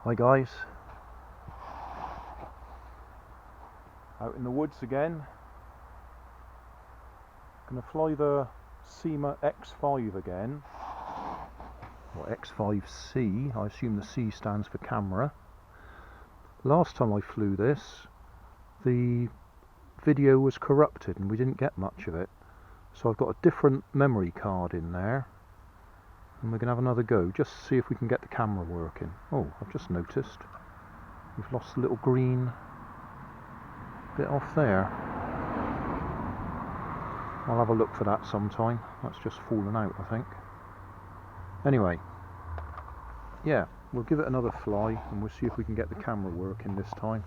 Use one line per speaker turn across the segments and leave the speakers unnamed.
Hi guys, out in the woods again. Gonna fly the SYMA X5 again, or X5C. I assume the C stands for camera. Last time I flew this, the video was corrupted and we didn't get much of it. So I've got a different memory card in there, and we're gonna have another go, just to see if we can get the camera working. Oh, I've just noticed we've lost the little green bit off there. I'll have a look for that sometime. That's just fallen out, I think. Anyway, yeah, we'll give it another fly and we'll see if we can get the camera working this time.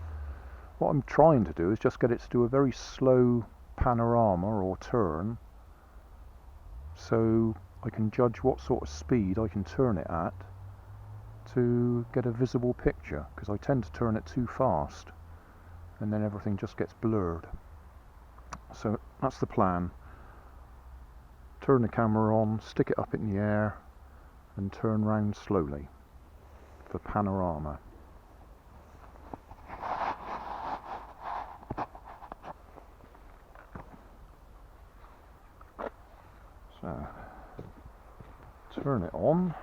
What I'm trying to do is just get it to do a very slow panorama or turn, so I can judge what sort of speed I can turn it at to get a visible picture, because I tend to turn it too fast and then everything just gets blurred. So that's the plan. Turn the camera on, stick it up in the air and turn round slowly for panorama. So turn it on,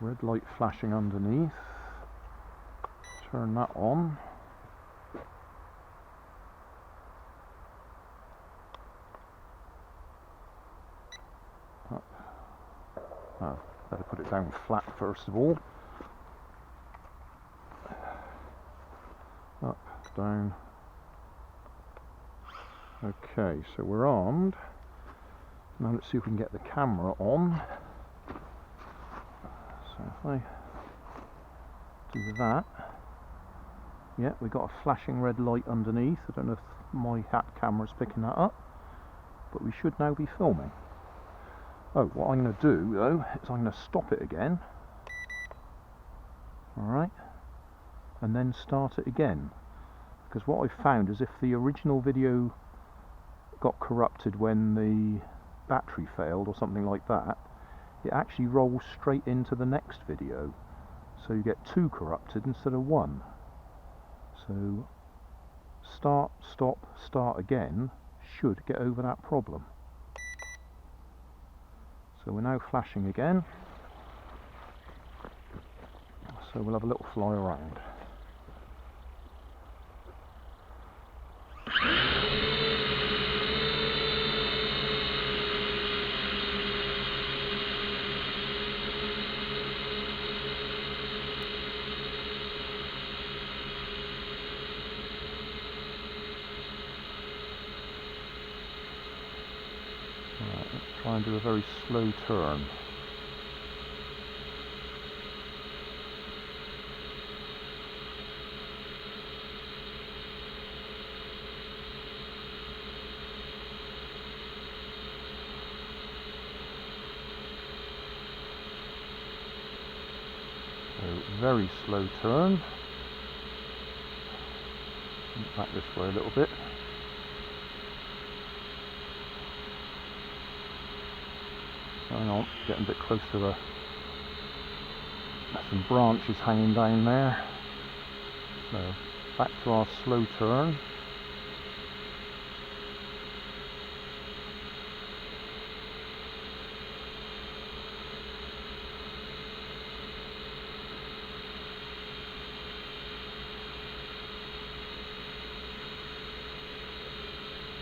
red light flashing underneath, turn that on. Oh, better put it down flat first of all. Up, down. Okay, so we're armed. Now let's see if we can get the camera on. So if I do that, yeah, we got a flashing red light underneath. I don't know if my hat camera's picking that up, but we should now be filming. Oh, what I'm going to do though is I'm going to stop it again, alright, and then start it again, because what I found is if the original video got corrupted when the battery failed or something like that, it actually rolls straight into the next video, so you get two corrupted instead of one. So start, stop, start again should get over that problem. So we're now flashing again, so we'll have a little fly around. Right, let's try and do a very slow turn. So very slow turn. Back this way a little bit. Hang on, getting a bit close to the... There's some branches hanging down there. So back to our slow turn.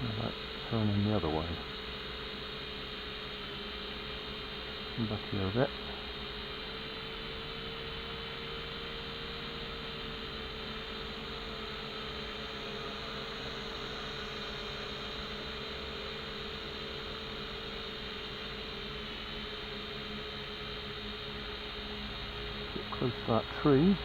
Now turning the other way. Back here a bit. Get close to that tree.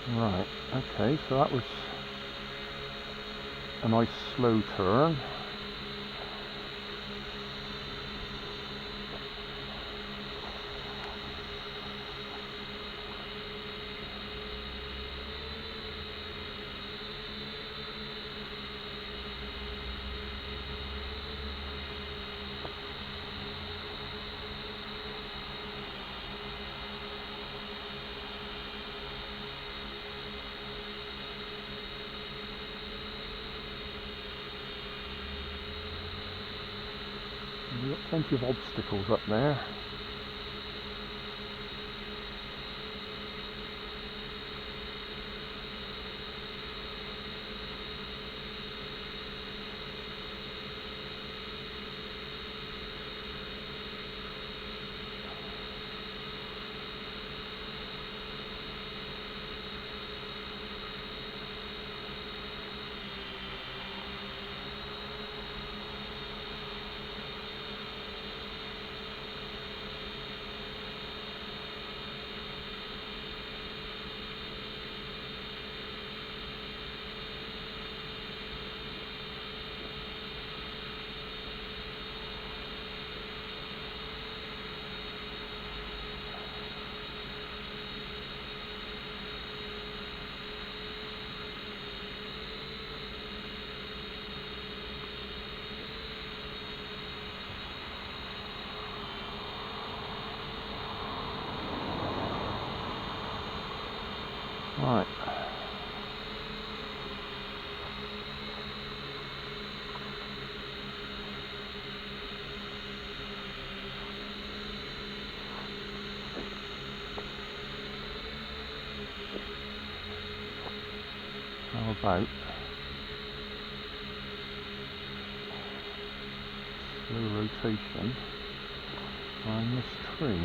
Right, okay, so that was a nice slow turn. We've got plenty of obstacles up there. Right. How about slow rotation around this tree?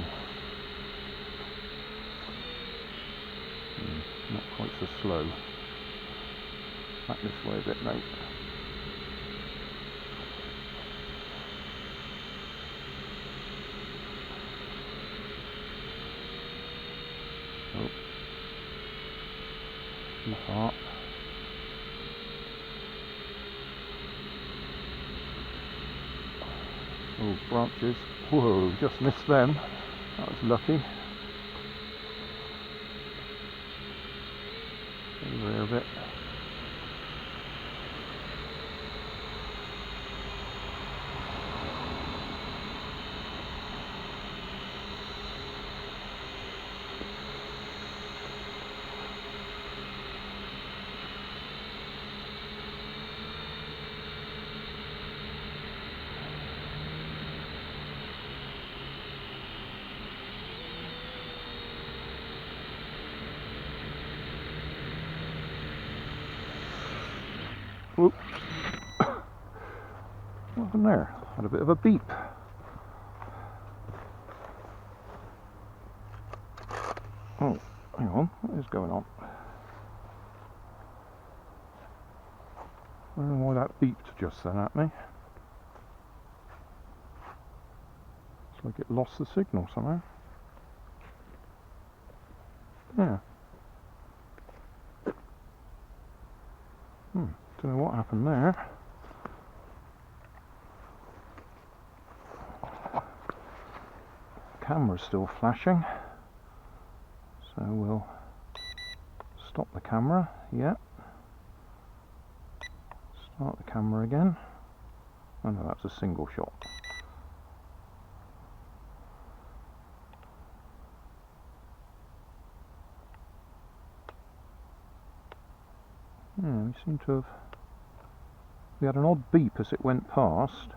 Not quite so slow. Back this way a bit, mate. Oh, too far. Oh, branches. Whoa, just missed them. That was lucky. Over here a bit. Whoop. What happened there? Had a bit of a beep. Oh, hang on, what is going on? I don't know why that beeped just then at me. It's like it lost the signal somehow. Yeah. Don't know what happened there. Camera's still flashing, so we'll stop the camera. Yeah. Start the camera again. Oh no, that's a single shot. Yeah, we seem to have... We had an odd beep as it went past,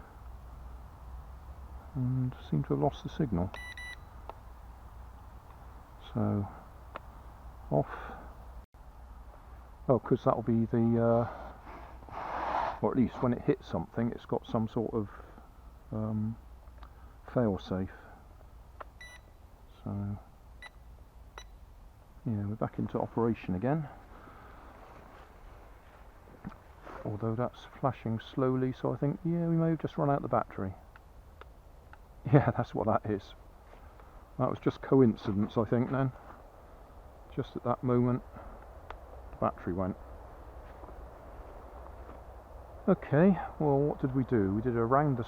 and seemed to have lost the signal. So, off. Oh, because that'll be the... or at least when it hits something, it's got some sort of fail-safe. So, yeah, we're back into operation again. Although that's flashing slowly, so I think, yeah, we may have just run out the battery. Yeah, that's what that is. That was just coincidence, I think, then. Just at that moment. battery went. Okay, well, what did we do? We did a round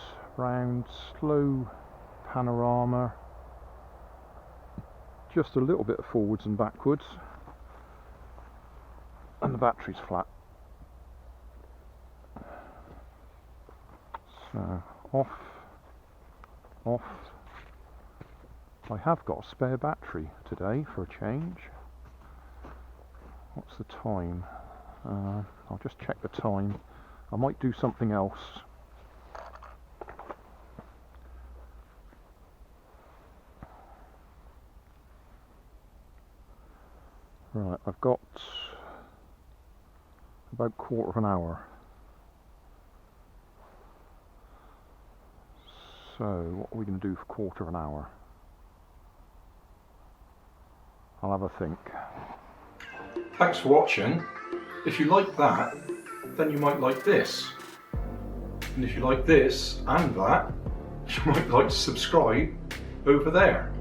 slow panorama, just a little bit of forwards and backwards, and the battery's flat. So off. I have got a spare battery today for a change. What's the time? I'll just check the time. I might do something else. Right, I've got about a quarter of an hour. So what are we going to do for a quarter of an hour? I'll have a think. Thanks for watching. If you like that, then you might like this. And if you like this and that, you might like to subscribe over there.